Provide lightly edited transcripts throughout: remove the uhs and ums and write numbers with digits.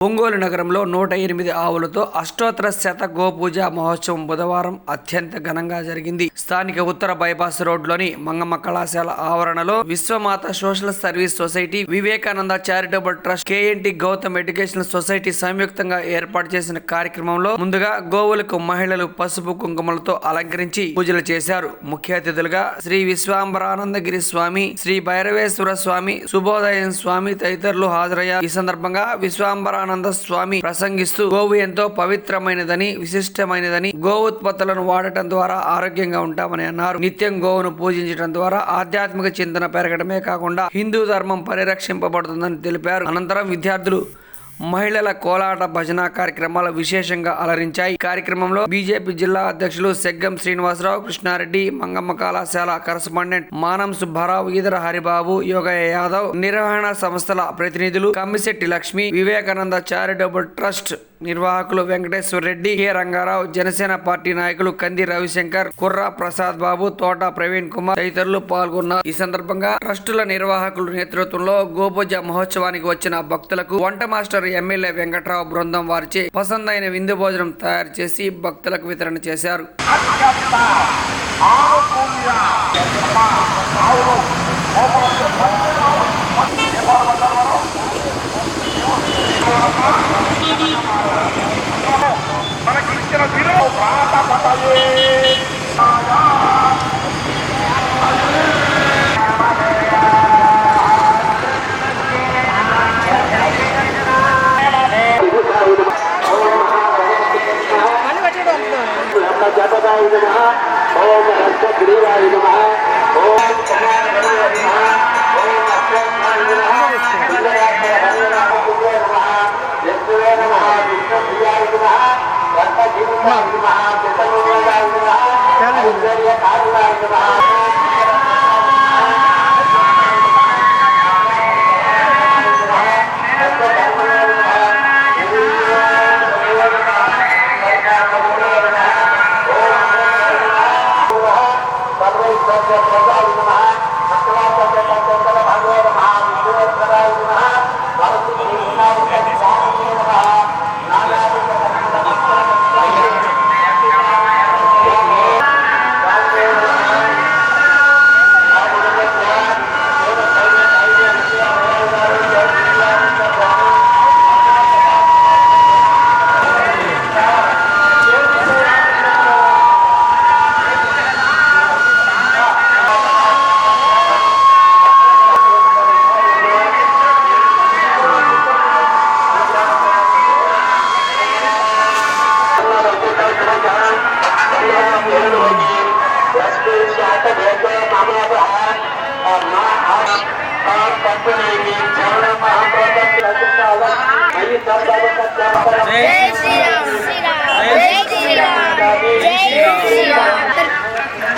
ఒంగోలు నగరంలో 108 ఆవులతో అష్టోత్తర శత గోపూజ మహోత్సవం బుధవారం అత్యంత ఘనంగా జరిగింది. స్థానిక ఉత్తర బైపాస్ రోడ్లోని మంగమ్మ కళాశాల ఆవరణలో Vishwamata social service society, Vivekananda charitable trust, KNT Gautam educational society సంయుక్తంగా ఏర్పాటు చేసిన కార్యక్రమంలో ముందుగా గోవులకు మహిళలు పసుపు కుంకుమలతో అలంకరించి పూజలు చేశారు. ముఖ్య అతిథులుగా శ్రీ విశ్వాంబరానందగిరి స్వామి, శ్రీ భైరవేశ్వర స్వామి, శుభోదయం స్వామి తదితరులు హాజరయ్యారు. ఈ సందర్భంగా విశ్వాంబరానంద స్వామి ప్రసంగిస్తూ గోవు ఎంతో పవిత్రమైనదని, విశిష్టమైనదని, గో ఉత్పత్తులను వాడటం ద్వారా ఆరోగ్యంగా ఉంటామని అన్నారు. నిత్యం గోవును పూజించడం ద్వారా ఆధ్యాత్మిక చింతన పెరగడమే కాకుండా హిందూ ధర్మం పరిరక్షింపబడుతుందని తెలిపారు. అనంతరం విద్యార్థులు మహిళల కోలాట భజన కార్యక్రమాలు విశేషంగా అలరించాయి. కార్యక్రమంలో బీజేపీ జిల్లా అధ్యక్షులు సెగ్గం శ్రీనివాసరావు, కృష్ణారెడ్డి, మంగమ్మ కళాశాల కరస్పాండెంట్ మానం సుబ్బారావు, ఈదర హరిబాబు, యోగయ్య యాదవ్, నిర్వహణ సంస్థల ప్రతినిధులు కమ్మిశెట్టి లక్ష్మి, వివేకానంద చారిటబుల్ ట్రస్ట్ నిర్వాహకులు వెంకటేశ్వర రెడ్డి, కె రంగారావు, జనసేన పార్టీ నాయకులు కంది రవిశంకర్, కుర్రా ప్రసాద్ బాబు, తోట ప్రవీణ్ కుమార్ తదితరులు పాల్గొన్నారు. ఈ సందర్భంగా ట్రస్టుల నిర్వాహకుల నేతృత్వంలో గోపూజ మహోత్సవానికి వచ్చిన భక్తులకు వంట మాస్టర్ ఎమ్మెల్యే వెంకట్రావు బృందం వారిచే పసందైన విందు భోజనం తయారు చేసి భక్తులకు వితరణ చేశారు.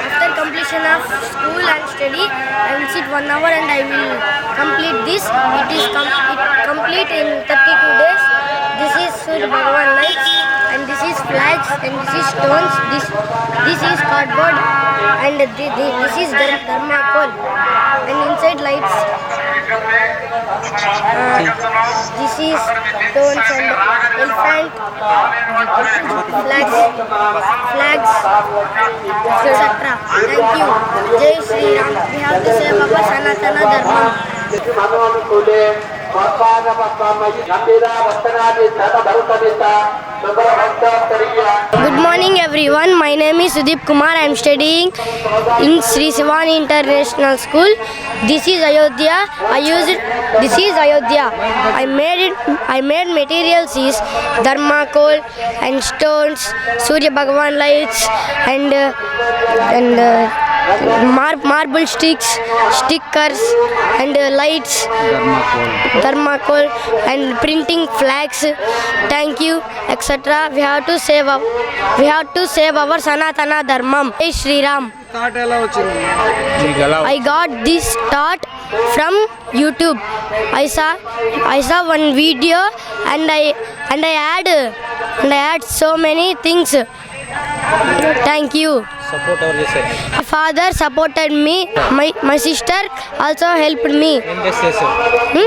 After completion of school and study, I will sit 1 hour and I will complete this. It is complete in 32 days. This is Surya Bhagavan lights, and this is flags, and this is stones. This is cardboard, and this is thermocol, and inside lights. This is stones and elephant, flags, etc. Thank you. Jai Shri Ram. We have to save our Sanatana Dharma. Good morning everyone. My name is Sudeep Kumar. I am studying in Sri Sivani International School. This is Ayodhya. This is Ayodhya. I made materials is thermocol and stones, Surya Bhagavan lights, and marble sticks, stickers, and lights, thermocol, and printing flags. Thank you, etc. We have to save our Sanatana Dharmam. Jai Shri Ram. I got this thought from YouTube. I saw one video and I add so many things. Thank you. Support ఎవరు చేశారు? My father supported me. My sister also helped me. ఏం చేశారు?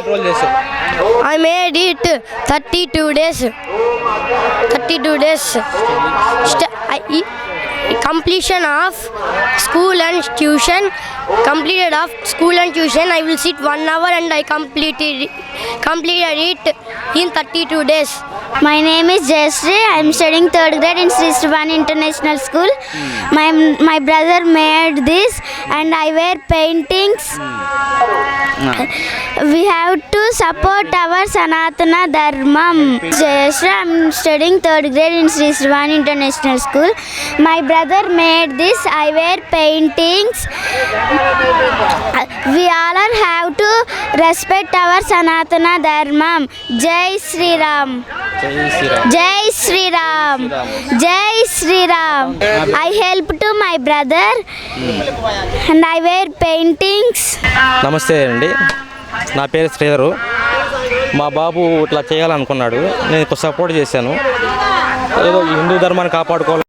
Role చేశారు. I made it 32 days. 32 days. Completion of school and tuition. Completed of school and tuition. I will sit 1 hour and I completed it in 32 days. My name is Jayashree. I am studying 3rd grade in Sri Srivani International School. My brother made this and I wear paintings. We have to support our Sanatana Dharmam. Jayashree, I am studying 3rd grade in Sri Srivani International School. My brother made this. I wear paintings. We all have to respect our Sanatana Dharmam. Jai Sri Ram. జై Sriram. Jai Sri Ram. Jai Sri Ram. I help to my brother and I wear paintings. నమస్తే అండి, నా పేరు శ్రీధరు. మా బాబు ఇట్లా చేయాలనుకున్నాడు, నేను ఎక్కువ support చేశాను. ఏదో ఈ హిందూ ధర్మాన్ని కాపాడుకోవాలి.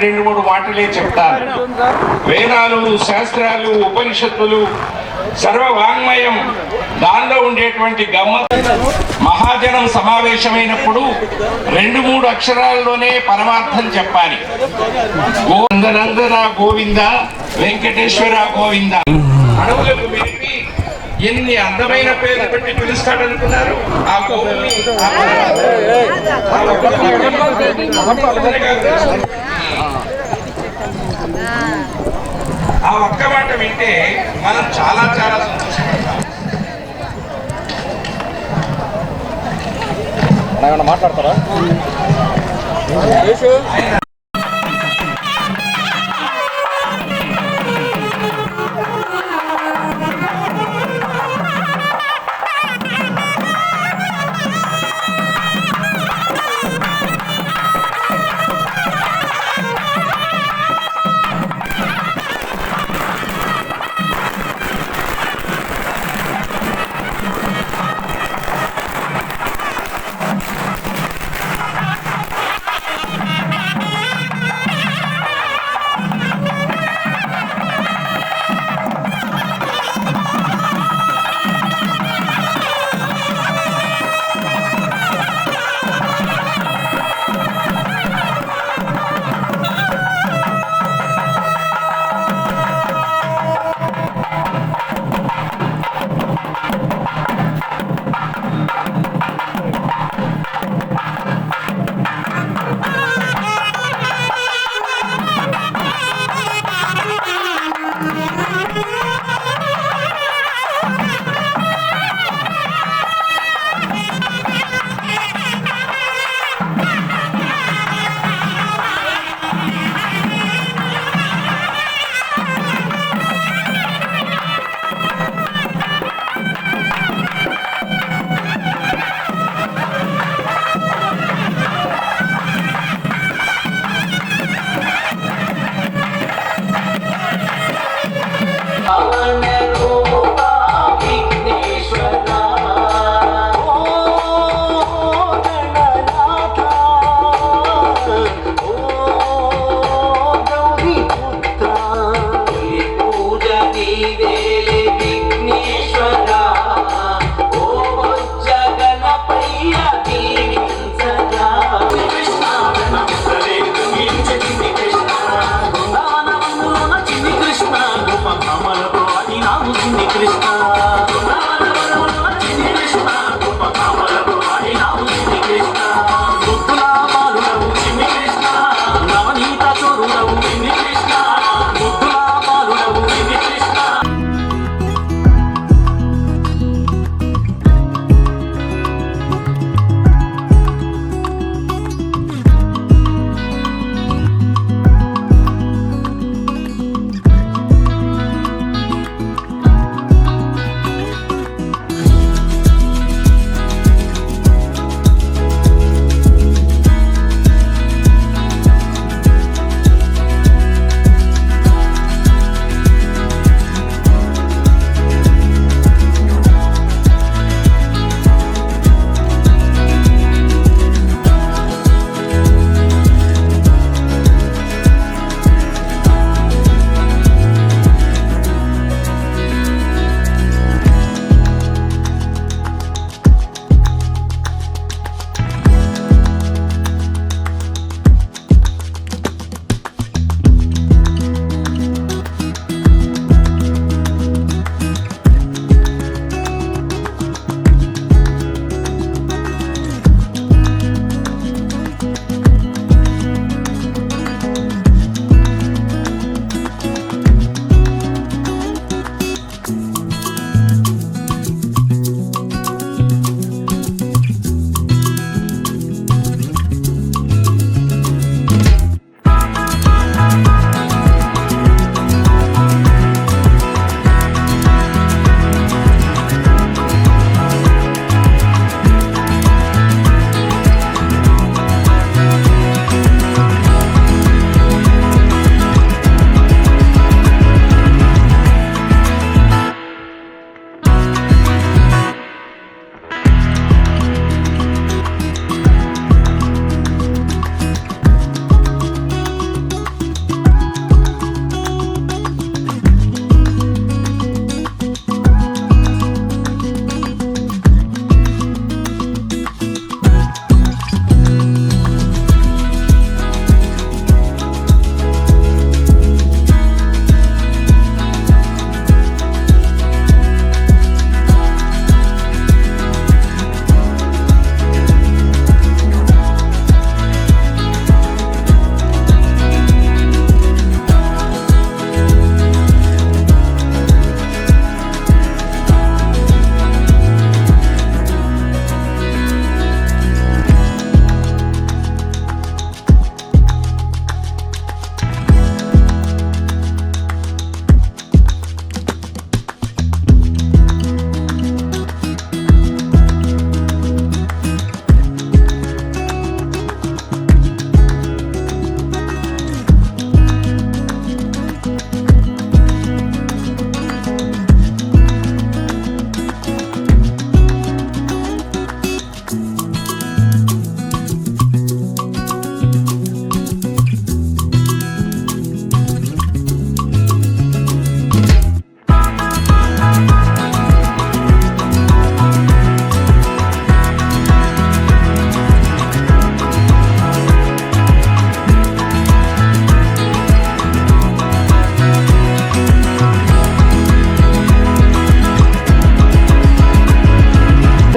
రెండు మూడు మాటలే చెప్తాను. వేదాలు, శాస్త్రాలు, ఉపనిషత్తులు, సర్వవాంగ్మయం, దానిలో ఉండేటువంటి మహాజనం సమావేశమైనప్పుడు 2-3 అక్షరాల్లోనే పరమార్థం చెప్పాలి. గోవిందనందన గోవింద, వెంకటేశ్వర గోవింద. అడవులకు మెరిపి ఎన్ని అందమైన పేర్లు పెట్టి పిలుస్తాడనుకున్నారు. ఆ గోవుని ఆ ఒక్క మాట వింటే మనం చాలా చాలా సంతోషపడతాం. మాట్లాడతారా?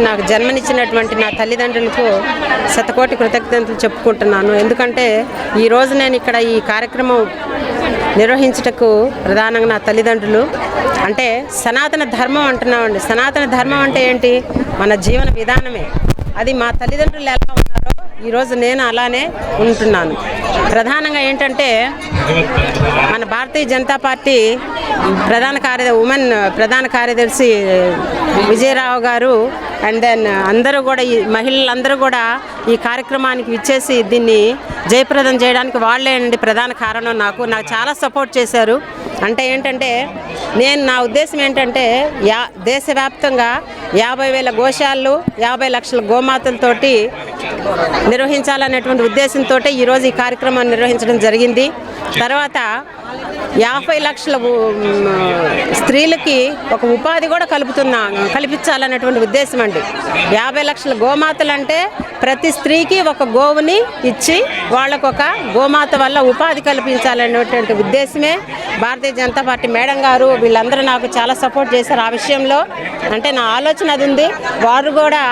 నాకు జన్మనిచ్చినటువంటి నా తల్లిదండ్రులకు శతకోటి కృతజ్ఞతలు చెప్పుకుంటున్నాను. ఎందుకంటే ఈరోజు నేను ఇక్కడ ఈ కార్యక్రమం నిర్వహించుటకు ప్రధానంగా నా తల్లిదండ్రులు. అంటే సనాతన ధర్మం అంటున్నామండి. సనాతన ధర్మం అంటే ఏంటి? మన జీవన విధానమే. అది మా తల్లిదండ్రులు ఎలా ఉన్నారో ఈరోజు నేను అలానే ఉంటున్నాను. ప్రధానంగా ఏంటంటే మన భారతీయ జనతా పార్టీ ఉమెన్ ప్రధాన కార్యదర్శి విజయరావు గారు అండ్ దెన్ అందరూ కూడా ఈ మహిళలందరూ కూడా ఈ కార్యక్రమానికి విచ్చేసి దీన్ని జయప్రదం చేయడానికి వాళ్ళేనండి ప్రధాన కారణం. నాకు చాలా సపోర్ట్ చేశారు. అంటే ఏంటంటే నా ఉద్దేశం ఏంటంటే దేశవ్యాప్తంగా 50,000 గోశాలలు 50 లక్షల గోమాతలతోటి నిర్వహించాలనేటువంటి ఉద్దేశంతో ఈరోజు ఈ కార్యక్రమాన్ని నిర్వహించడం జరిగింది. తర్వాత 50 లక్షల స్త్రీలకి ఒక ఉపాధి కూడా కల్పించాలనేటువంటి ఉద్దేశం అండి. 50 లక్షల గోమాతలు అంటే ప్రతి స్త్రీకి ఒక గోవుని ఇచ్చి వాళ్ళకు ఒక గోమాత వల్ల ఉపాధి కల్పించాలనేటువంటి ఉద్దేశమే భారతీయ జనతా పార్టీ మేడం గారు వీళ్ళందరూ నాకు చాలా సపోర్ట్ చేశారు ఆ విషయంలో. అంటే నా ఆలోచన అది ఉంది. వారు కూడా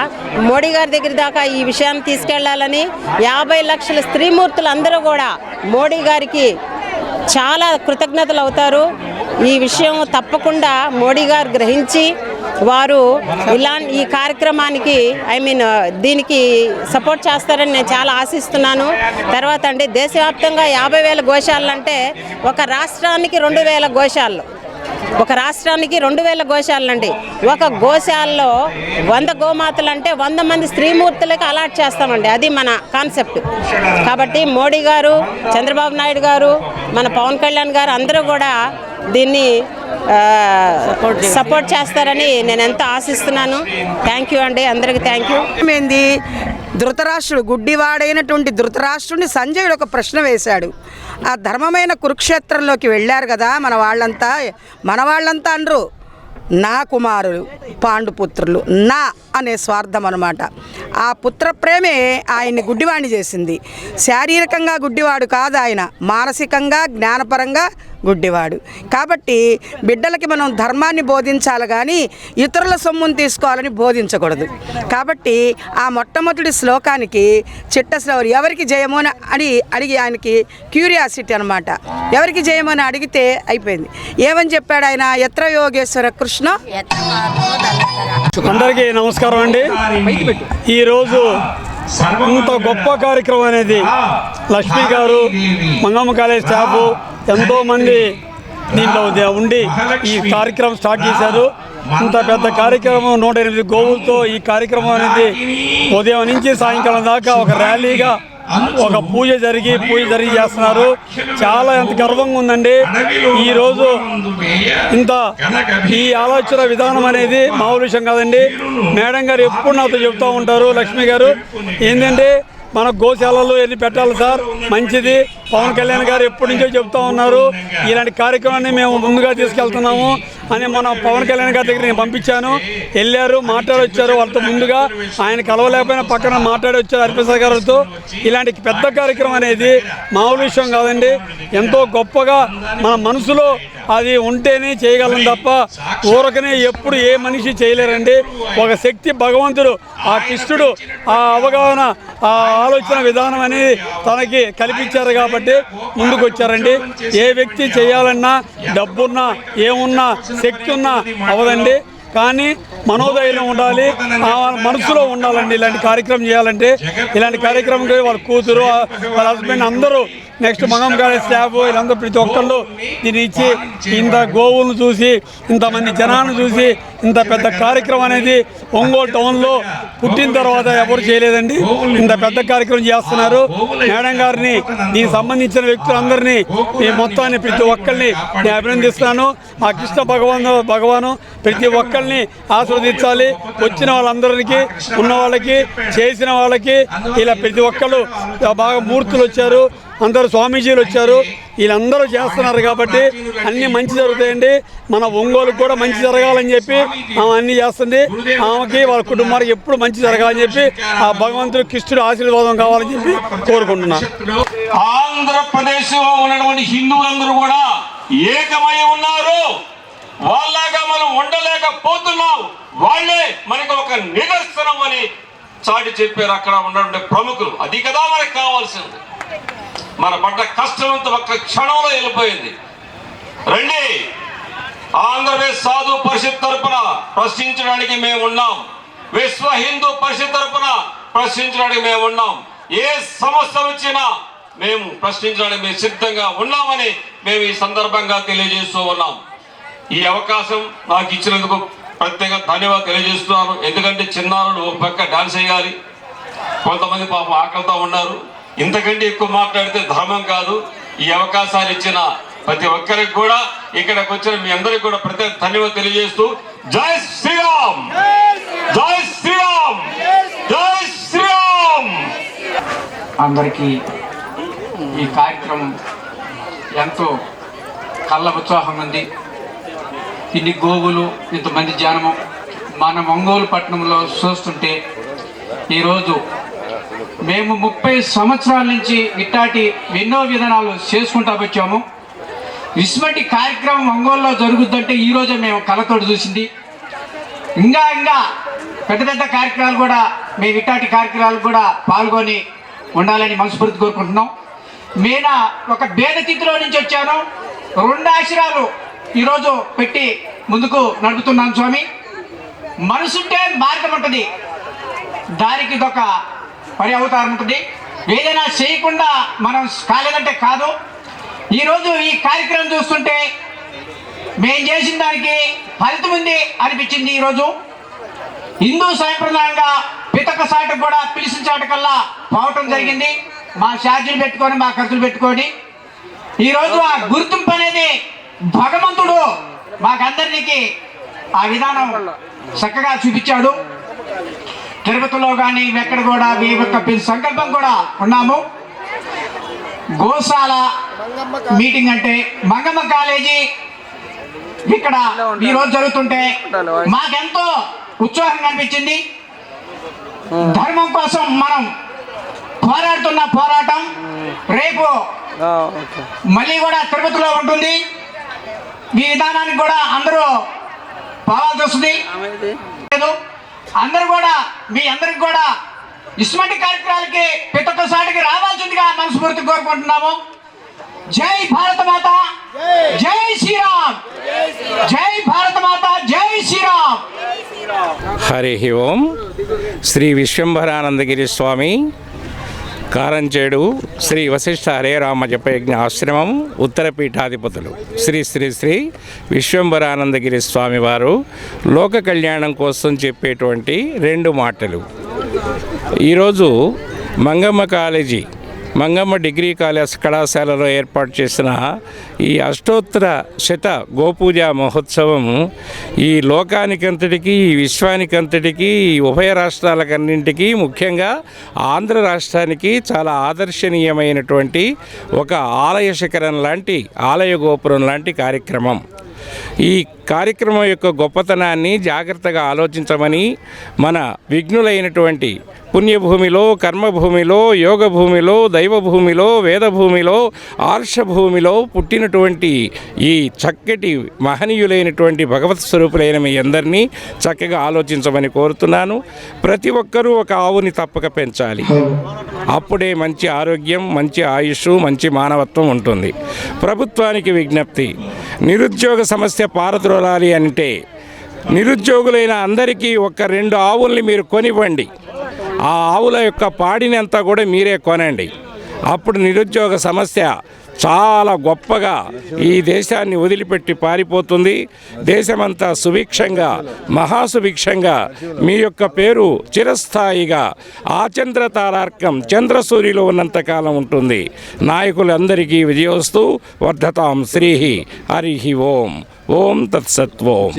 మోడీ గారి దగ్గర దాకా ఈ విషయాన్ని తీసుకెళ్లాలని 50 లక్షల స్త్రీమూర్తులు అందరూ కూడా మోడీ గారికి చాలా కృతజ్ఞతలు అవుతారు. ఈ విషయం తప్పకుండా మోడీ గారు గ్రహించి వారు ఈ కార్యక్రమానికి దీనికి సపోర్ట్ చేస్తారని నేను చాలా ఆశిస్తున్నాను. తర్వాత అండి దేశవ్యాప్తంగా 50,000 గోశాలలు అంటే ఒక రాష్ట్రానికి 2,000 గోశాలలు. ఒక రాష్ట్రానికి 2,000 గోశాలలు అండి. ఒక గోశాలలో 100 గోమాతలు అంటే 100 మంది స్త్రీమూర్తులకు అలాట్ చేస్తామండి. అది మన కాన్సెప్ట్. కాబట్టి మోడీ గారు, చంద్రబాబు నాయుడు గారు, మన పవన్ కళ్యాణ్ గారు అందరూ కూడా దీన్ని సపోర్ట్ చేస్తారని నేను ఎంతో ఆశిస్తున్నాను. థ్యాంక్ యూ అండి, అందరికీ థ్యాంక్ యూ. ఏంది ధృతరాష్ట్రుడు గుడ్డివాడైనటువంటి ధృతరాష్ట్రుడిని సంజయుడు ఒక ప్రశ్న వేశాడు. ఆ ధర్మమైన కురుక్షేత్రంలోకి వెళ్ళారు కదా మన వాళ్ళంతా అనరు నా కుమారులు పాండుపుత్రులు నా అనే స్వార్థం అనమాట. ఆ పుత్ర ప్రేమే ఆయన్ని గుడ్డివాడిని చేసింది. శారీరకంగా గుడ్డివాడు కాదు ఆయన, మానసికంగా జ్ఞానపరంగా గుడ్డివాడు. కాబట్టి బిడ్డలకి మనం ధర్మాన్ని బోధించాలి కానీ ఇతరుల సొమ్మును తీసుకోవాలని బోధించకూడదు. కాబట్టి ఆ మొట్టమొదటి శ్లోకానికి చిట్టశ్రవరు ఎవరికి జయమో అని అడిగి ఆయనకి క్యూరియాసిటీ అనమాట. ఎవరికి జయమో అని అడిగితే అయిపోయింది. ఏమని చెప్పాడు ఆయన? ఎత్ర యోగేశ్వర కృష్ణ. అందరికీ నమస్కారం అండి. ఈరోజు ఇంత గొప్ప కార్యక్రమం అనేది లక్ష్మీ గారు, మంగమ్మ కాలేజ్ స్టాఫ్ ఎంతోమంది దీంట్లో ఉండి ఈ కార్యక్రమం స్టార్ట్ చేశారు. ఇంత పెద్ద కార్యక్రమం 108 గోవులతో ఈ కార్యక్రమం అనేది ఉదయం నుంచి సాయంకాలం దాకా ఒక ర్యాలీగా ఒక పూజ జరిగి చేస్తున్నారు. చాలా ఎంత గర్వంగా ఉందండి. ఈరోజు ఈ ఆలోచన విధానం అనేది మామూలు విషయం కాదండి. మేడం గారు ఎప్పుడు నాతో చెప్తూ ఉంటారు, లక్ష్మి గారు, ఏంటంటే మన గోశాలలో ఎన్ని పెట్టాలి సార్, మంచిది. పవన్ కళ్యాణ్ గారు ఎప్పటి నుంచో చెప్తూ ఉన్నారు ఇలాంటి కార్యక్రమాన్ని మేము ముందుగా తీసుకెళ్తున్నాము అని. మన పవన్ కళ్యాణ్ గారి దగ్గర నేను పంపించాను, వెళ్ళారు, మాట్లాడొచ్చారు. వాళ్ళతో ముందుగా ఆయన కలవలేకపోయినా పక్కన మాట్లాడొచ్చారు హరిప్రసాద్ గారితో. ఇలాంటి పెద్ద కార్యక్రమం అనేది మామూలు విషయం కాదండి. ఎంతో గొప్పగా మన మనసులో అది ఉంటేనే చేయగలం తప్ప ఊరకనే ఎప్పుడు ఏ మనిషి చేయలేరండి. ఒక శక్తి భగవంతుడు, ఆ కృష్ణుడు ఆ అవగాహన, ఆ ఆలోచన విధానం అనేది తనకి కల్పించారు కాబట్టి ముందుకు వచ్చారండి. ఏ వ్యక్తి చేయాలన్నా డబ్బున్నా ఏమున్నా శక్తి ఉన్నా అవదండి. కానీ మనోధైర్యం ఉండాలి, ఆ మనసులో ఉండాలండి. ఇలాంటి కార్యక్రమం చేయాలంటే ఇలాంటి కార్యక్రమం వాళ్ళ కూతురు, వాళ్ళ హస్బెండ్ అందరూ, నెక్స్ట్ మంగమ్మ కాలేజ్ స్టాఫ్ వీళ్ళందరూ ప్రతి ఒక్కళ్ళు దీన్ని ఇచ్చి ఇంత గోవులను చూసి, ఇంతమంది జనాన్ని చూసి ఇంత పెద్ద కార్యక్రమం అనేది ఒంగోలు టౌన్లో పుట్టిన తర్వాత ఎవరు చేయలేదండి. ఇంత పెద్ద కార్యక్రమం చేస్తున్నారు. మేడం గారిని, దీనికి సంబంధించిన వ్యక్తులందరినీ, ఈ మొత్తాన్ని ప్రతి ఒక్కరిని నేను అభినందిస్తున్నాను. ఆ కృష్ణ భగవాను ప్రతి ఒక్కరిని ఆశీర్వదించాలి. వచ్చిన వాళ్ళందరికీ, ఉన్న వాళ్ళకి, చేసిన వాళ్ళకి, ఇలా ప్రతి ఒక్కళ్ళు బాగా మూర్తులు వచ్చారు, అందరూ స్వామీజీలు వచ్చారు, వీళ్ళందరూ చేస్తున్నారు కాబట్టి అన్నీ మంచి జరుగుతాయండి. మన ఒంగోలుకు కూడా మంచి జరగాలని చెప్పి ఆమె అన్నీ చేస్తుంది. ఆమెకి వాళ్ళ కుటుంబానికి ఎప్పుడు మంచి జరగాలని చెప్పి ఆ భగవంతుడు కృష్ణుడు ఆశీర్వాదం కావాలని చెప్పి కోరుకుంటున్నాను. ఆంధ్రప్రదేశ్లో ఉన్నటువంటి హిందువులందరూ కూడా ఏకమై ఉన్నారు. వాళ్ళగా మనం ఉండలేకపోతున్నాం. వాళ్ళే మనకు ఒక నిదర్శనం అని చాటి చెప్పారు అక్కడ ఉన్నటువంటి ప్రముఖులు. అది కదా మనకు కావాల్సింది. మన పడ్డ కష్టమంతా ఒక్క క్షణంలో వెళ్ళిపోయింది. రండి, ఆంధ్రప్రదేశ్ సాధు పరిషత్ తరపున ప్రశ్నించడానికి మేము ఉన్నాం. విశ్వ హిందూ పరిషత్ తరపున ప్రశ్నించడానికి మేము ఉన్నాం. ఏ సమస్య వచ్చినా మేము ప్రశ్నించడానికి మేము సిద్ధంగా ఉన్నామని మేము ఈ సందర్భంగా తెలియజేస్తూ ఉన్నాం. ఈ అవకాశం నాకు ఇచ్చినందుకు ప్రత్యేక ధన్యవాదాలు తెలియజేస్తున్నాను. ఎందుకంటే చిన్నారులు ఒక పక్క డాన్స్ చేయాలి, కొంతమంది పాపం ఆకలితో ఉన్నారు. ఇంతకంటే ఎక్కువ మాట్లాడితే ధర్మం కాదు. ఈ అవకాశాలు ఇచ్చిన ప్రతి ఒక్కరికి కూడా, ఇక్కడికి వచ్చిన మీ అందరికి కూడా ప్రత్యేక ధన్యవాదాలు తెలియజేస్తూ జై శ్రీరామ్, జై శ్రీరామ్, జై శ్రీరామ్. అందరికీ ఈ కార్యక్రమం ఎంతో కళ్ళ ఉత్సాహంగా ఉంది. ఇన్ని గోవులు, ఇంతమంది జనము మన ఒంగోలు పట్టణంలో చూస్తుంటే ఈరోజు మేము 30 సంవత్సరాల నుంచి ఇట్లాంటి ఎన్నో విధానాలు చేసుకుంటా వచ్చాము. ఇటువంటి కార్యక్రమం ఒంగోలులో జరుగుతుందంటే ఈరోజే మేము కళ్ళతోటి చూసింది. ఇంకా పెద్ద పెద్ద కార్యక్రమాలు కూడా మేము ఇట్లాంటి కార్యక్రమాలు కూడా పాల్గొని ఉండాలని మనస్ఫూర్తి కోరుకుంటున్నాం. నేను ఒక భేదతిథిలో నుంచి వచ్చాను. 2 ఆశ్రయాలు ఈరోజు పెట్టి ముందుకు నడుపుతున్నాను స్వామి. మనసుంటే మార్గం ఉంటుంది, దానికి ఇదొక పరి అవతారం ఉంటుంది. ఏదైనా చేయకుండా మనం కాలేదంటే కాదు. ఈరోజు ఈ కార్యక్రమం చూస్తుంటే మేము చేసిన దానికి ఫలితం ఉంది అనిపించింది. ఈరోజు హిందూ సాంప్రదాయంగా పితక సాటు కూడా పిలిచిన చాటుకల్లా పోవటం జరిగింది. మా ఛార్జీలు పెట్టుకొని, మా ఖర్చులు పెట్టుకొని ఈరోజు ఆ గుర్తింపు అనేది భగవంతుడు మాకందరికి ఆ విధానం చక్కగా చూపించాడు. తిరుపతిలో కానీ ఎక్కడ కూడా మీ యొక్క సంకల్పం కూడా ఉన్నాము. గోశాల మీటింగ్ అంటే మంగమ్మ కాలేజీ ఇక్కడ ఈరోజు జరుగుతుంటే మాకెంతో ఉత్సాహంగా అనిపించింది. ధర్మం కోసం మనం పోరాడుతున్న పోరాటం రేపు మళ్ళీ కూడా తిరుపతిలో ఉంటుంది. ఈ విధానానికి కూడా అందరూ పోవాల్సి వస్తుంది. అందరూ కూడా మీ అందరికి కూడా ఇటువంటి కార్యక్రమాలకి ప్రతి ఒక్కసారికి రావాల్సిందిగా మనస్ఫూర్తి కోరుకుంటున్నాము. జై భారత మాత, జై శ్రీరామ్, జై భారత మాత, జై శ్రీరామ్. హరి ఓం. శ్రీ విశ్వంభరానందగిరి స్వామి కారంచేడు శ్రీ వశిష్ఠ హరే రామ జపయజ్ఞ ఆశ్రమం ఉత్తరపీఠాధిపతులు శ్రీ శ్రీ శ్రీ విశ్వంభరానందగిరి స్వామివారు లోక కళ్యాణం కోసం చెప్పేటువంటి 2 మాటలు. ఈరోజు మంగమ్మ కాలేజీ, మంగమ్మ డిగ్రీ కళాశాలలో ఏర్పాటు చేసిన ఈ అష్టోత్తర శత గోపూజ మహోత్సవం ఈ లోకానికంతటికీ, ఈ విశ్వానికంతటికీ, ఈ ఉభయ రాష్ట్రాలకన్నింటికీ, ముఖ్యంగా ఆంధ్ర రాష్ట్రానికి చాలా ఆదర్శనీయమైనటువంటి ఒక ఆలయ శిఖరం లాంటి, ఆలయ గోపురం లాంటి కార్యక్రమం. ఈ కార్యక్రమం యొక్క గొప్పతనాన్ని జాగ్రత్తగా ఆలోచించమని మన విఘ్నులైనటువంటి పుణ్యభూమిలో, కర్మభూమిలో, యోగ భూమిలో, దైవభూమిలో, వేదభూమిలో, ఆర్షభూమిలో పుట్టినటువంటి ఈ చక్కటి మహనీయులైనటువంటి భగవత్ స్వరూపులైన మీ అందరినీ చక్కగా ఆలోచించమని కోరుతున్నాను. ప్రతి ఒక్కరూ ఒక ఆవుని తప్పక పెంచాలి. అప్పుడే మంచి ఆరోగ్యం, మంచి ఆయుష్, మంచి మానవత్వం ఉంటుంది. ప్రభుత్వానికి విజ్ఞప్తి, నిరుద్యోగ సమస్య పారద్రోలాలి అంటే నిరుద్యోగులైన అందరికీ 1-2 ఆవుల్ని మీరు కొనివ్వండి. ఆ ఆవుల యొక్క పాడిని అంతా కూడా మీరే కొనండి. అప్పుడు నిరుద్యోగ సమస్య చాలా గొప్పగా ఈ దేశాన్ని వదిలిపెట్టి పారిపోతుంది. దేశమంతా సుభిక్షంగా, మహాసుభిక్షంగా, మీ యొక్క పేరు చిరస్థాయిగా ఆచంద్రతారార్కం చంద్రసూర్యులో ఉన్నంతకాలం ఉంటుంది. నాయకులందరికీ విజయోస్తు. వర్ధతాం శ్రీ. హరి ఓం. ఓం తత్సత్. ఓం.